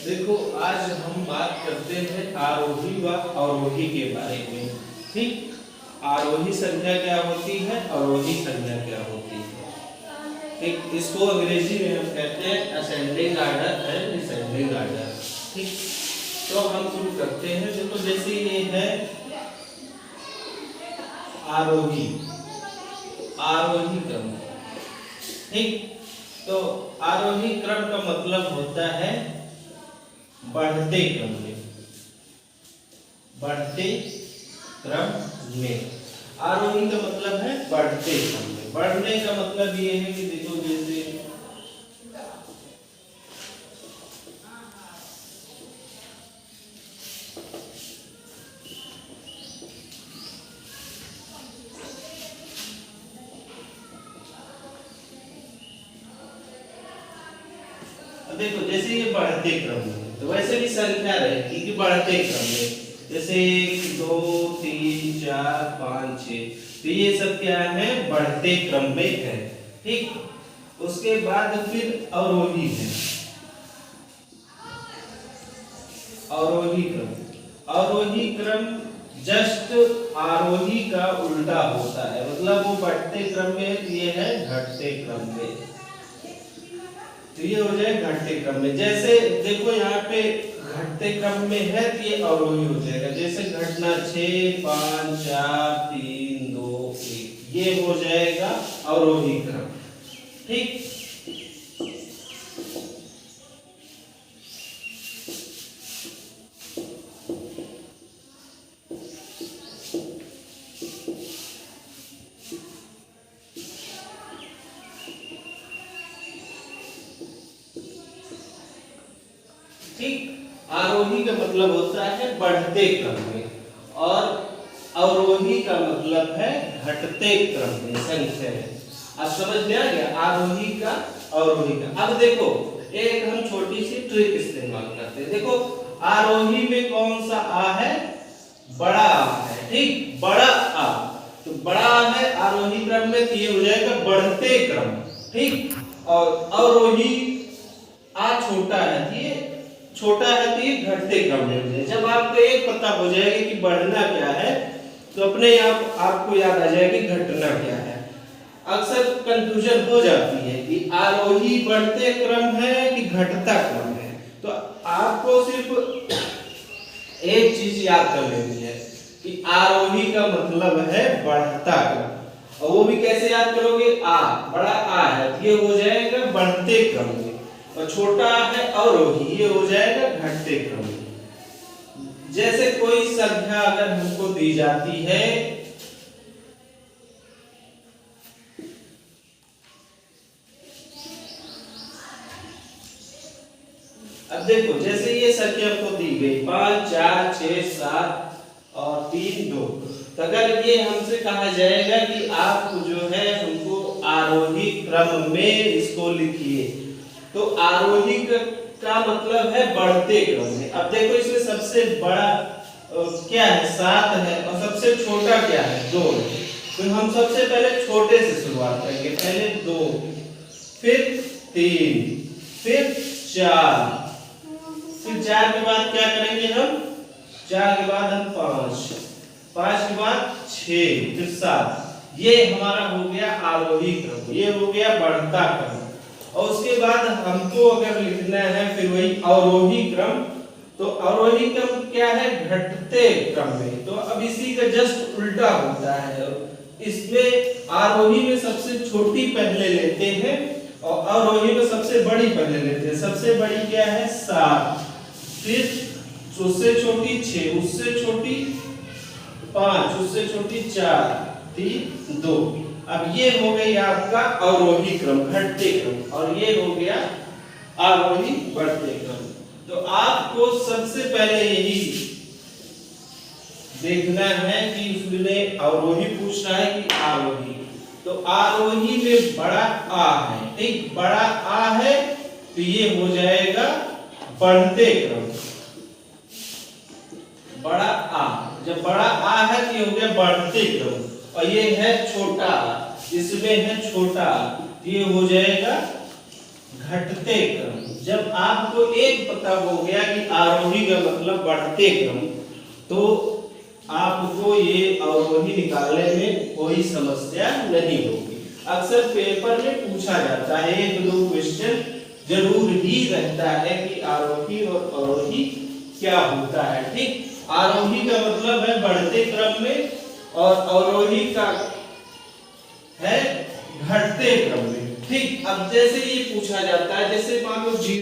देखो आज हम बात करते हैं आरोही व अवरोही के बारे में। ठीक, आरोही संख्या क्या होती है, अवरोही संख्या क्या होती है। ठीक, इसको अंग्रेजी में हम कहते हैं ascending order and descending order. ठीक, तो हम शुरू करते हैं। देखो जैसे ये है आरोही, आरोही क्रम। ठीक, तो आरोही क्रम का मतलब होता है बढ़ते क्रम में, बढ़ते क्रम में। आरोही का मतलब है बढ़ते क्रम में। बढ़ने का मतलब ये है कि देखो जैसे देखो जैसे ये बढ़ते क्रम में, तो वैसे भी संख्या रहेगी कि बढ़ते क्रम में। जैसे 1 2 3 4 5 6, तो ये सब क्या है, बढ़ते क्रम में है। ठीक, उसके बाद फिर अवरोही है, अवरोही क्रम। अवरोही क्रम जस्ट आरोही का उल्टा होता है, मतलब वो बढ़ते क्रम में, ये है घटते क्रम में। तो ये हो जाए घटते क्रम में। जैसे देखो यहाँ पे घटते क्रम में है तो ये अवरोही हो जाएगा। जैसे घटना 6 5 4 3 2 1, ये हो जाएगा अवरोही क्रम। ठीक, ठीक, आरोही का मतलब होता है बढ़ते क्रम में और अवरोही का मतलब है घटते क्रम में संख्या है। अब समझ में आ गया आरोही का अवरोही का। अब देखो एक हम छोटी सी ट्रिक इस्तेमाल करते हैं। देखो आरोही में कौन सा आ है, बड़ा आ है। ठीक, बड़ा आ, तो बड़ा आ है आरोही क्रम में, तो ये हो जाएगा बढ़ते क्रम। ठीक, और अवरोही आ छोटा है, ये छोटा है तो ये घटते क्रम में हो जाए। जब आपको एक पता हो जाएगा कि बढ़ना क्या है, तो अपने आप आपको याद आ जाएगी घटना क्या है। अक्सर कंफ्यूजन हो जाती है कि आरोही बढ़ते क्रम है कि घटता क्रम है। तो आपको सिर्फ एक चीज याद कर लेनी है कि आरोही का मतलब है बढ़ता क्रम। और वो भी कैसे याद करोगे, आ, बड़ा आ है तो ये हो जाएगा बढ़ते क्रम में, और छोटा है अवरोही, ये हो जाएगा घटते क्रम में। जैसे कोई संख्या अगर हमको दी जाती है, अब देखो जैसे ये संख्या हमको दी गई 5 4 6 7 और 3 2, तो अगर ये हमसे कहा जाएगा कि आप जो है हमको आरोही क्रम में इसको लिखिए, तो आरोही का मतलब है बढ़ते क्रम में। अब देखो इसमें सबसे बड़ा क्या है, 7 है, और सबसे छोटा क्या है, 2 है। तो हम सबसे पहले छोटे से शुरुआत करेंगे। पहले 2, फिर 3, फिर 4, फिर 4 के बाद क्या करेंगे हम, 4 के बाद हम 5, 5 के बाद 6, फिर 7। ये हमारा हो गया आरोही क्रम, ये हो गया बढ़ता क्रम। और उसके बाद हमको अगर लिखना है फिर वही अवरोही क्रम, तो अवरोही क्रम क्या है, घटते क्रम में। तो अब इसी का जस्ट उल्टा होता है। इसमें आरोही में सबसे छोटी पहले लेते हैं और अवरोही में सबसे बड़ी पहले लेते हैं। सबसे बड़ी क्या है 7, फिर उससे छोटी 6, उससे छोटी 5, उससे छोटी 4 3 2। अब ये हो गई आपका अवरोही क्रम, घटते क्रम, और ये हो गया आरोही बढ़ते क्रम। तो आपको सबसे पहले यही देखना है कि उसमें अवरोही पूछ रहा है कि आरोही। तो आरोही में बड़ा आ है, ठीक, बड़ा आ है तो ये हो जाएगा बढ़ते क्रम, बड़ा आ। जब बड़ा आ है तो ये हो गया बढ़ते क्रम, और ये है छोटा, इसमें है छोटा, ये हो जाएगा घटते क्रम। जब आपको एक पता हो गया कि आरोही का मतलब बढ़ते क्रम, तो आपको ये अवरोही निकालने में कोई समस्या नहीं होगी। अक्सर पेपर में पूछा जाता है, एक दो क्वेश्चन जरूर ही रहता है कि आरोही और अवरोही क्या होता है। ठीक, आरोही का मतलब है बढ़ते क्रम में और अवरोही का है घटते क्रम में। ठीक, अब जैसे ये पूछा जाता है, जैसे मान लो 0